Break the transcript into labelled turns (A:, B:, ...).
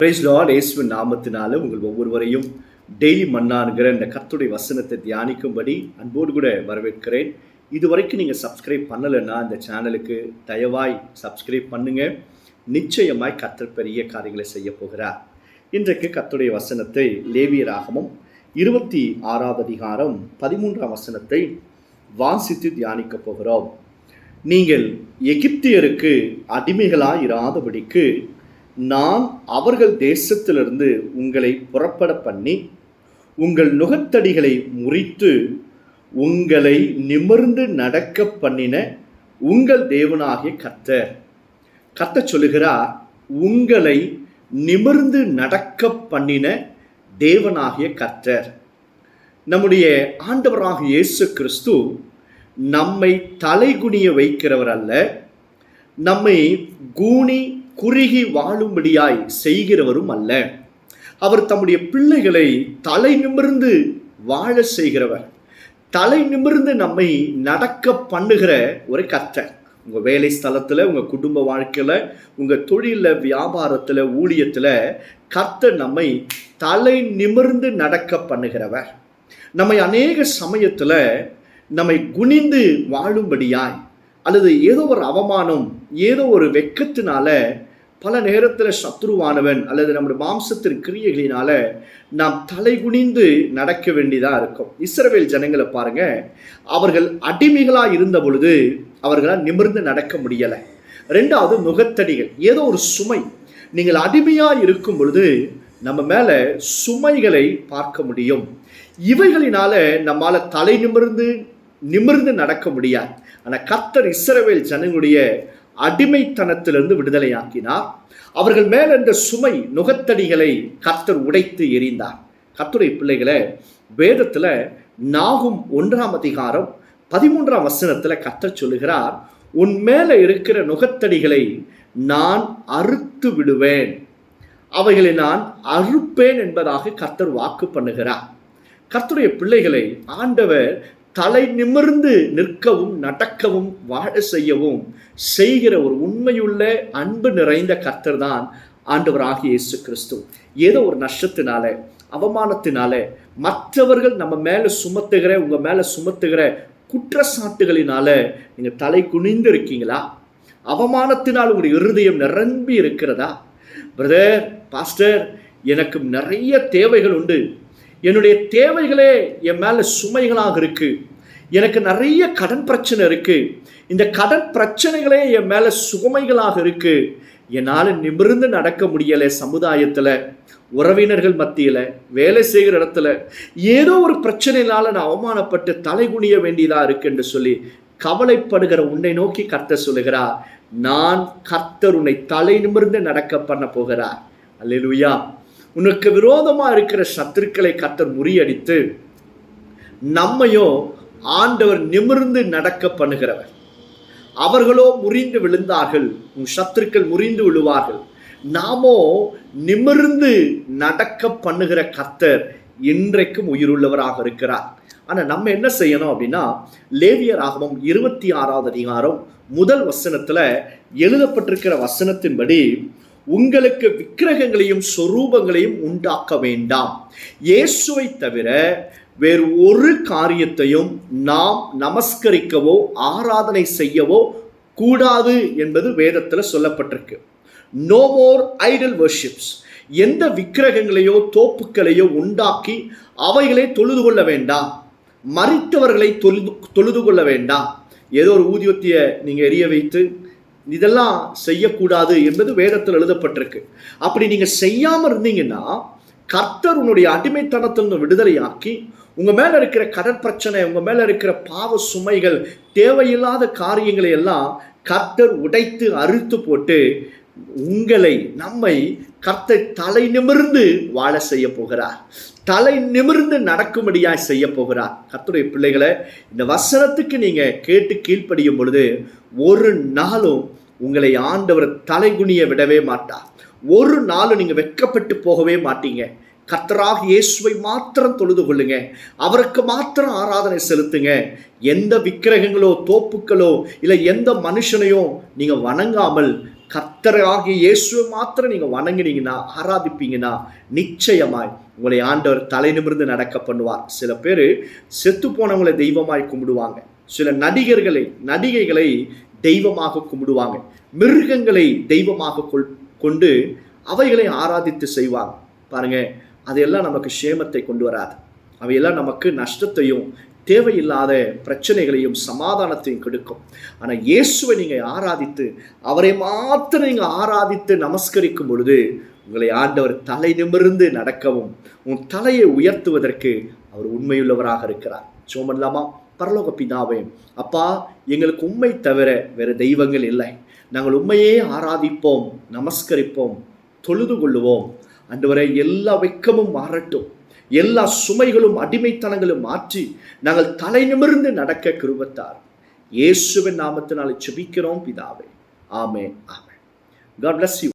A: Price Lord. இயேசுவின் நாமத்தினால உங்கள் ஒவ்வொருவரையும் டெய்லி மன்னான்கிற இந்த கர்த்தருடைய வசனத்தை தியானிக்கும்படி அன்போடு கூட வரவேற்கிறேன். இதுவரைக்கும் நீங்கள் சப்ஸ்கிரைப் பண்ணலைன்னா இந்த சேனலுக்கு தயவாய் சப்ஸ்கிரைப் பண்ணுங்க. நிச்சயமாய் கர்த்தர் பெரிய காரியங்களை செய்ய போகிறார். இன்றைக்கு கர்த்தருடைய வசனத்தை லேவியராகமம் 26ஆம் அதிகாரம் 13ஆம் வசனத்தை வாசித்து தியானிக்க போகிறோம். நீங்கள் எகிப்தியருக்கு அடிமைகளாய் இராதபடிக்கு நான் அவர்கள் தேசத்திலிருந்து உங்களை புறப்பட பண்ணி உங்கள் நுகத்தடிகளை முறித்து உங்களை நிமிர்ந்து நடக்க பண்ணின உங்கள் தேவனாகிய கர்த்தர் சொல்லுகிறார். உங்களை நிமிர்ந்து நடக்க பண்ணின தேவனாகிய கர்த்தர். நம்முடைய ஆண்டவராகிய இயேசு கிறிஸ்து நம்மை தலைகுனிய வைக்கிறவர் அல்ல, நம்மை கூனி குறுகி வாழும்படியாய் செய்கிறவரும் அல்ல. அவர் தம்முடைய பிள்ளைகளை தலை நிமிர்ந்து வாழ செய்கிறவர், தலை நிமிர்ந்து நம்மை நடக்க பண்ணுகிற ஒரு கர்த்தர். உங்கள் வேலை ஸ்தலத்தில், உங்கள் குடும்ப வாழ்க்கையில், உங்கள் தொழிலில், வியாபாரத்தில், ஊழியத்தில் கர்த்தர் நம்மை தலை நிமிர்ந்து நடக்க பண்ணுகிறவர். நம்மை அநேக சமயத்தில் நம்மை குனிந்து வாழும்படியாய் அல்லது ஏதோ ஒரு அவமானம், ஏதோ ஒரு வெட்கத்தினால பல நேரத்தில் சத்ருவானவன் அல்லது நம்முடைய மாம்சத்தின் கிரியைகளினால நாம் தலை குனிந்து நடக்க வேண்டியதாக இருக்கும். இஸ்ரவேல் ஜனங்களை பாருங்க, அவர்கள் அடிமைகளாக இருந்த பொழுது அவர்களால் நிமிர்ந்து நடக்க முடியலை. ரெண்டாவது, நுகத்தடிகள், ஏதோ ஒரு சுமை. நீங்கள் அடிமையாக இருக்கும் பொழுது நம்ம மேலே சுமைகளை பார்க்க முடியும். இவைகளினால நம்மால் தலை நிமிர்ந்து நடக்க முடியாது. ஆனால் கர்த்தர் இஸ்ரவேல் ஜனங்களுடைய அடிமைத்தனத்திலிருந்து விடுதலையாக்கினார். அவர்கள் மேல் இருந்த சுமை நுகத்தடிகளை கர்த்தர் உடைத்து எறிந்தார். கர்த்தருடைய பிள்ளைகளை, வேதத்தில் நாகும் 1ஆம் அதிகாரம் 13ஆம் வசனத்தில் கர்த்தர் சொல்லுகிறார், உன் மேலே இருக்கிற நுகத்தடிகளை நான் அறுத்து விடுவேன், அவைகளை நான் அறுப்பேன் என்பதாக கர்த்தர் வாக்கு பண்ணுகிறார். கர்த்தருடைய பிள்ளைகளை ஆண்டவர் தலை நிமிர்ந்து நிற்கவும் நடக்கவும் வாழ செய்யவும் செய்கிற ஒரு உண்மையுள்ள அன்பு நிறைந்த கர்த்தர் தான் ஆண்டவராகிய இயேசு கிறிஸ்து. ஏதோ ஒரு நஷ்டத்தினால, அவமானத்தினால, மற்றவர்கள் நம்ம மேலே சுமத்துகிற, உங்கள் மேலே சுமத்துகிற குற்றச்சாட்டுகளினால நீங்கள் தலை குனிந்து இருக்கீங்களா? அவமானத்தினால் உங்களுடைய இருதயம் நிரம்பி இருக்கிறதா? பிரதர், பாஸ்டர், எனக்கு நிறைய தேவைகள் உண்டு, என்னுடைய தேவைகளே என் மேலே சுமைகளாக இருக்கு, எனக்கு நிறைய கடன் பிரச்சனை இருக்கு, இந்த கடன் பிரச்சனைகளே என் மேலே சுமைகளாக இருக்கு, என்னால் நிமிர்ந்து நடக்க முடியலை. சமுதாயத்தில், உறவினர்கள் மத்தியில், வேலை செய்கிற இடத்துல ஏதோ ஒரு பிரச்சனையினால நான் அவமானப்பட்டு தலைகுனிய வேண்டியதாக இருக்கு என்று சொல்லி கவலைப்படுகிற உன்னை நோக்கி கர்த்தர் சொல்லுகிறார், நான் கர்த்தர் உன்னை தலை நிமிர்ந்து நடக்க பண்ண போகிறார். அல்லேலூயா. உனக்கு விரோதமாக இருக்கிற சத்துருக்களை கர்த்தர் முறியடித்து நம்மையோ ஆண்டவர் நிமிர்ந்து நடக்க பண்ணுகிறவர். அவர்களோ முறிந்து விழுந்தார்கள், உன் சத்துருக்கள் முறிந்து விழுவார்கள். நாமோ நிமிர்ந்து நடக்க பண்ணுகிற கர்த்தர் இன்றைக்கும் உயிருள்ளவராக இருக்கிறார். ஆனால் நம்ம என்ன செய்யணும் அப்படின்னா, லேவியராகமம் 26ஆம் அதிகாரம் 1 வசனத்தில் எழுதப்பட்டிருக்கிற வசனத்தின்படி, உங்களுக்கு விக்கிரகங்களையும் சொரூபங்களையும் உண்டாக்க வேண்டாம், இயேசுவை தவிர வேறு ஒரு காரியத்தையும் நாம் நமஸ்கரிக்கவோ ஆராதனை செய்யவோ கூடாது என்பது வேதத்தில் சொல்லப்பட்டிருக்கு. No more idol worships. எந்த விக்கிரகங்களையோ தோப்புக்களையோ உண்டாக்கி அவைகளை தொழுது கொள்ள வேண்டாம், மரித்தவர்களை தொழுது கொள்ள வேண்டாம். ஏதோ ஒரு ஊதியத்தை நீங்கள் எரிய வைத்து இதெல்லாம் செய்யக்கூடாது என்பது வேதத்தில் எழுதப்பட்டிருக்கு. அப்படி நீங்கள் செய்யாமல் இருந்தீங்கன்னா கர்த்தர் உன்னுடைய அடிமைத்தனத்திலிருந்து விடுதலையாக்கி உங்கள் மேலே இருக்கிற கடன் பிரச்சனை, உங்கள் மேலே இருக்கிற பாவ சுமைகள், தேவையில்லாத காரியங்களை எல்லாம் கர்த்தர் உடைத்து அறுத்து போட்டு நம்மை கர்த்தர் தலை நிமிர்ந்து வாழ செய்ய போகிறார், தலை நிமிர்ந்து நடக்கும்படியாய் செய்ய போகிறார். கர்த்தருடைய பிள்ளைகளை, இந்த வசனத்துக்கு நீங்கள் கேட்டு கீழ்ப்படியும் பொழுது ஒரு நாளும் உங்களை ஆண்டவர் தலைகுனிய விடவே மாட்டார். ஒரு நாளும் நீங்கள் வெட்கப்பட்டு போகவே மாட்டீங்க. கர்த்தராக இயேசுவை மாத்திரம் தொழுது கொள்ளுங்க, அவருக்கு மாத்திரம் ஆராதனை செலுத்துங்க. எந்த விக்கிரகங்களோ தோப்புக்களோ இல்லை எந்த மனுஷனையோ நீங்கள் வணங்காமல் கர்த்தராகிய இயேசுவை மாத்திரம் நீங்க வணங்கினீங்கன்னா, ஆராதிப்பீங்கன்னா, நிச்சயமாய் உங்களை ஆண்டவர் தலை நிமிர்ந்து நடக்க பண்ணுவார். சில பேர் செத்து போனவங்களை தெய்வமாய் கும்பிடுவாங்க. சில நடிகைகளை தெய்வமாக கும்பிடுவாங்க. மிருகங்களை தெய்வமாக கொண்டு அவைகளை ஆராதித்து செய்வாங்க. பாருங்க, அதையெல்லாம் நமக்கு சேமத்தை கொண்டு வராது. அவையெல்லாம் நமக்கு நஷ்டத்தையும் தேவையில்லாத பிரச்சனைகளையும் சமாதானத்தையும் கொடுக்கும். ஆனால் இயேசுவை நீங்கள் ஆராதித்து, அவரை மாத்திரம் நீங்கள் ஆராதித்து நமஸ்கரிக்கும் பொழுது உங்களை ஆண்டவர் தலை நிமிர்ந்து நடக்கவும் உன் தலையை உயர்த்துவதற்கு அவர் உண்மையுள்ளவராக இருக்கிறார். சோமல்லாமா. பரலோக பிதாவே, அப்பா, எங்களுக்கு உண்மை தவிர வேறு தெய்வங்கள் இல்லை. நாங்கள் உண்மையே ஆராதிப்போம், நமஸ்கரிப்போம், தொழுது கொள்ளுவோம். ஆண்டவரே, எல்லா வெட்கமும் மாறட்டும், எல்லா சுமைகளும் அடிமைத்தனங்களும் மாற்றி நாங்கள் தலை நிமிர்ந்து நடக்க கிருபைத்தார். இயேசுவின் நாமத்தினாலே ஜெபிக்கிறோம் பிதாவே. ஆமென், ஆமென். God bless you.